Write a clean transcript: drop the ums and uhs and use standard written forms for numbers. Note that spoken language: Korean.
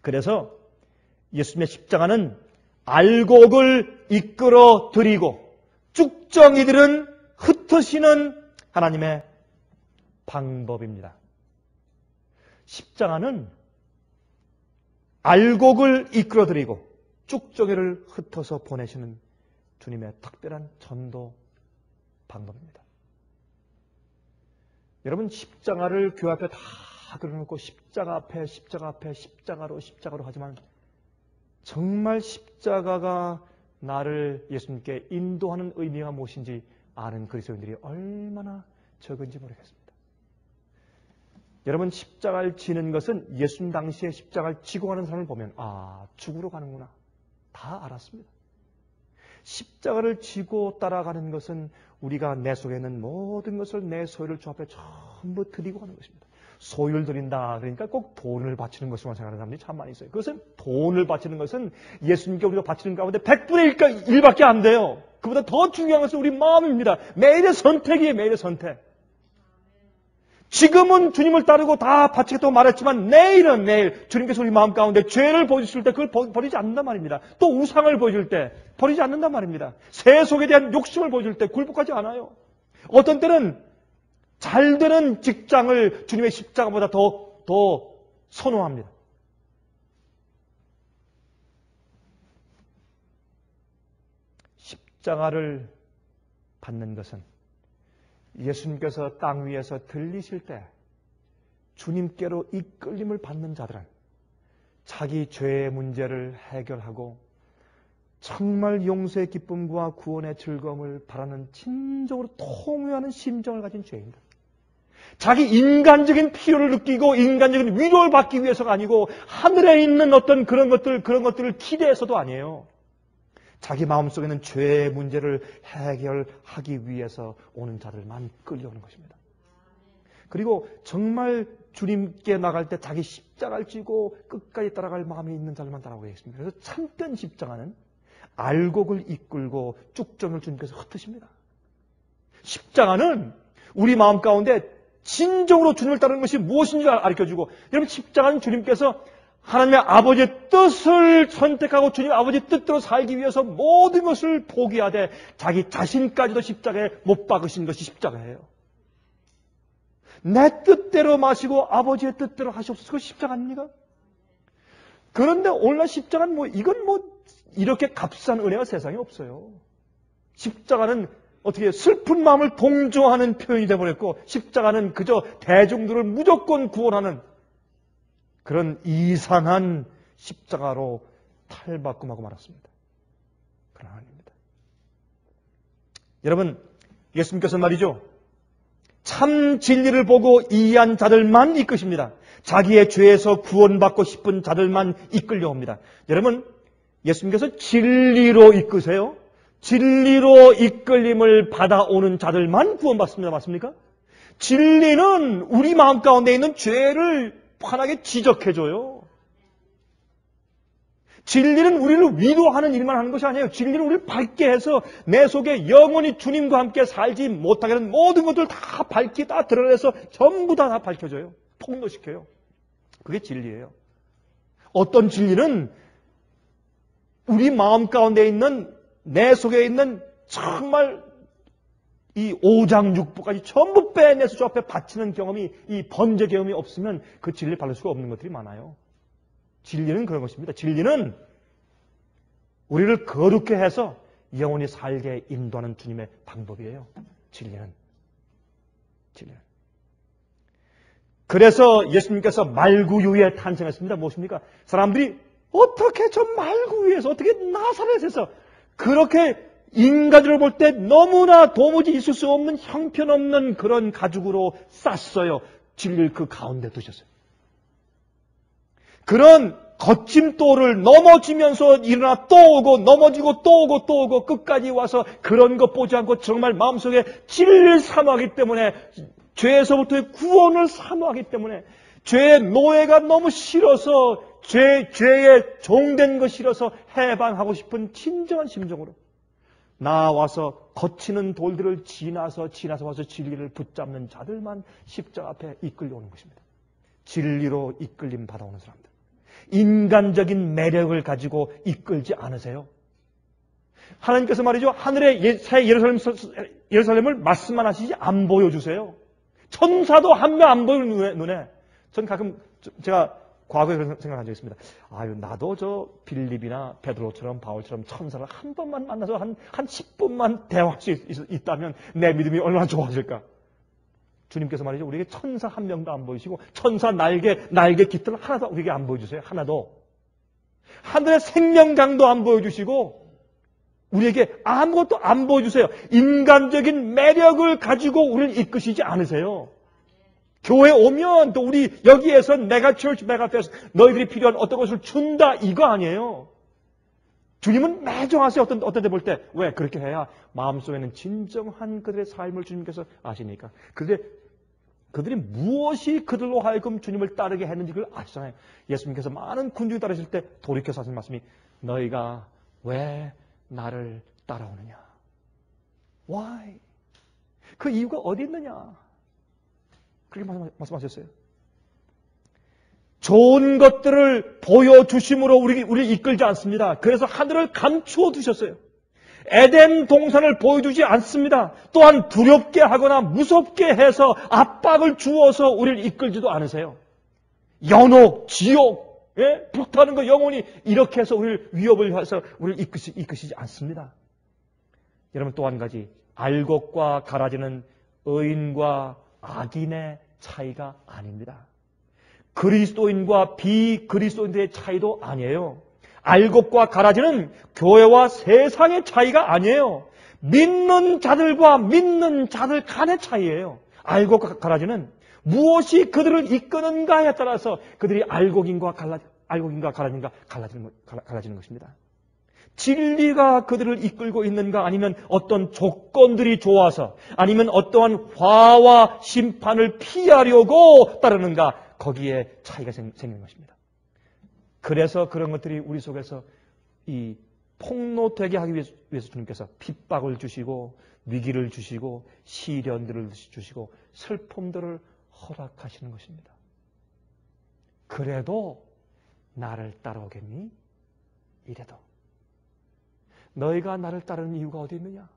그래서 예수님의 십자가는 알곡을 이끌어 드리고 쭉정이들은 흩으시는 하나님의 방법입니다. 십자가는 알곡을 이끌어 드리고 쭉정이를 흩어서 보내시는 주님의 특별한 전도 방법입니다. 여러분, 십자가를 교회 앞에 다 그려놓고 십자가 앞에 십자가로 하지만 정말 십자가가 나를 예수님께 인도하는 의미가 무엇인지 아는 그리스도인들이 얼마나 적은지 모르겠습니다. 여러분, 십자가를 지는 것은 예수님 당시에 십자가를 지고 가는 사람을 보면 죽으러 가는구나 다 알았습니다. 십자가를 지고 따라가는 것은 우리가 내 속에 있는 모든 것을 내 소유를 주 앞에 전부 드리고 가는 것입니다. 소유를 드린다 그러니까 꼭 돈을 바치는 것으로만 생각하는 사람들이 참 많이 있어요. 그것은 돈을 바치는 것은 예수님께 우리가 바치는 가운데 100분의 1밖에 안 돼요. 그보다 더 중요한 것은 우리 마음입니다. 매일의 선택이에요. 매일의 선택. 지금은 주님을 따르고 다 바치겠다고 말했지만 내일은 내일 주님께서 우리 마음 가운데 죄를 보여주실 때 그걸 버리지 않는단 말입니다. 또 우상을 보여줄 때 버리지 않는단 말입니다. 세속에 대한 욕심을 보여줄 때 굴복하지 않아요. 어떤 때는 잘 되는 직장을 주님의 십자가보다 더 선호합니다. 십자가를 받는 것은 예수님께서 땅 위에서 들리실 때 주님께로 이끌림을 받는 자들은 자기 죄의 문제를 해결하고 정말 용서의 기쁨과 구원의 즐거움을 바라는 진정으로 통회하는 심정을 가진 죄인들. 자기 인간적인 필요를 느끼고 인간적인 위로를 받기 위해서가 아니고 하늘에 있는 어떤 그런 것들을 기대해서도 아니에요. 자기 마음속에 있는 죄의 문제를 해결하기 위해서 오는 자들만 끌려오는 것입니다. 그리고 정말 주님께 나갈 때 자기 십자가를 지고 끝까지 따라갈 마음이 있는 자들만 따라오겠습니다. 그래서 참된 십자가는 알곡을 이끌고 쭉정을 주님께서 흩으십니다. 십자가는 우리 마음 가운데 진정으로 주님을 따르는 것이 무엇인지 가르쳐주고, 여러분, 십자가는 주님께서 하나님의 아버지의 뜻을 선택하고 주님 아버지의 뜻대로 살기 위해서 모든 것을 포기하되 자기 자신까지도 십자가에 못 박으신 것이 십자가예요. 내 뜻대로 마시고 아버지의 뜻대로 하시옵소서. 그거 십자가 아닙니까? 그런데 오늘날 십자가는 이건 이렇게 값싼 은혜가 세상에 없어요. 십자가는 어떻게 슬픈 마음을 동조하는 표현이 되어버렸고, 십자가는 그저 대중들을 무조건 구원하는 그런 이상한 십자가로 탈바꿈하고 말았습니다. 그러나 아닙니다. 여러분, 예수님께서 말이죠, 참 진리를 보고 이해한 자들만 이끄십니다. 자기의 죄에서 구원받고 싶은 자들만 이끌려옵니다. 여러분, 예수님께서 진리로 이끄세요. 진리로 이끌림을 받아오는 자들만 구원받습니다. 맞습니까? 진리는 우리 마음 가운데 있는 죄를 환하게 지적해줘요. 진리는 우리를 위로하는 일만 하는 것이 아니에요. 진리는 우리를 밝게 해서 내 속에 영원히 주님과 함께 살지 못하게 하는 모든 것들을 다 밝히 다 드러내서 전부 다 밝혀줘요. 폭로시켜요. 그게 진리예요. 어떤 진리는 우리 마음 가운데 있는 내 속에 있는 정말 이 오장육부까지 전부 빼내서 저 앞에 바치는 경험이, 이 번제 경험이 없으면 그 진리를 바를 수가 없는 것들이 많아요. 진리는 그런 것입니다. 진리는 우리를 거룩게 해서 영원히 살게 인도하는 주님의 방법이에요. 진리는. 그래서 예수님께서 말구유에 탄생했습니다. 무엇입니까? 사람들이 어떻게 저 말구유에서, 어떻게 나사렛에서 그렇게 인가지로 볼 때 너무나 도무지 있을 수 없는 형편없는 그런 가죽으로 쌌어요. 진리를 그 가운데 두셨어요. 그런 거친 돌을 넘어지면서 일어나 또 오고 넘어지고 또 오고 또 오고 끝까지 와서 그런 것 보지 않고 정말 마음속에 진리를 사모하기 때문에, 죄에서부터의 구원을 사모하기 때문에, 죄의 노예가 너무 싫어서, 죄에 종된 것 싫어서 해방하고 싶은 진정한 심정으로 나와서 거치는 돌들을 지나서 와서 진리를 붙잡는 자들만 십자가 앞에 이끌려오는 것입니다. 진리로 이끌림 받아오는 사람들. 인간적인 매력을 가지고 이끌지 않으세요. 하나님께서 말이죠. 하늘의 새 예루살렘을 말씀만 하시지 안 보여주세요. 천사도 한 명 안 보여요, 눈에. 전 가끔 제가 과거에 그런 생각한 적이 있습니다. 아유, 나도 저 빌립이나 베드로처럼 바울처럼 천사를 한 번만 만나서 한 10분만 대화할 수 있다면 내 믿음이 얼마나 좋아질까. 주님께서 말이죠. 우리에게 천사 한 명도 안 보이시고 천사 날개 깃들 하나도 우리에게 안 보여주세요. 하나도. 하늘의 생명장도 안 보여주시고 우리에게 아무것도 안 보여주세요. 인간적인 매력을 가지고 우리를 이끄시지 않으세요. 교회 오면 또 우리 여기에서 메가 처치, 메가 페스트 너희들이 필요한 어떤 것을 준다 이거 아니에요. 주님은 매정하세요. 어떤 데 볼 때. 왜? 그렇게 해야 마음속에는 진정한 그들의 삶을 주님께서 아시니까. 그들이 무엇이 그들로 하여금 주님을 따르게 했는지 그걸 아시잖아요. 예수님께서 많은 군중이 따르실 때 돌이켜서 하신 말씀이 너희가 왜 나를 따라오느냐. Why? 그 이유가 어디 있느냐. 그렇게 말씀하셨어요. 좋은 것들을 보여주심으로 우리를 이끌지 않습니다. 그래서 하늘을 감추어 두셨어요. 에덴 동산을 보여주지 않습니다. 또한 두렵게 하거나 무섭게 해서 압박을 주어서 우리를 이끌지도 않으세요. 연옥, 지옥, 불타는 거 영혼이 이렇게 해서 우리를 위협을 해서 우리를 이끄시지 않습니다. 여러분 또 한 가지, 알곡과 가라지는 의인과 악인의 차이가 아닙니다. 그리스도인과 비그리스도인들의 차이도 아니에요. 알곡과 가라지는 교회와 세상의 차이가 아니에요. 믿는 자들과 믿는 자들 간의 차이예요. 알곡과 가라지는 무엇이 그들을 이끄는가에 따라서 그들이 알곡인가 가라지인가 갈라지는 것입니다. 진리가 그들을 이끌고 있는가 아니면 어떤 조건들이 좋아서 아니면 어떠한 화와 심판을 피하려고 따르는가 거기에 차이가 생기는 것입니다. 그래서 그런 것들이 우리 속에서 이 폭로되게 하기 위해서 주님께서 핍박을 주시고 위기를 주시고 시련들을 주시고 슬픔들을 허락하시는 것입니다. 그래도 나를 따라오겠니? 이래도. 너희가 나를 따르는 이유가 어디 있느냐?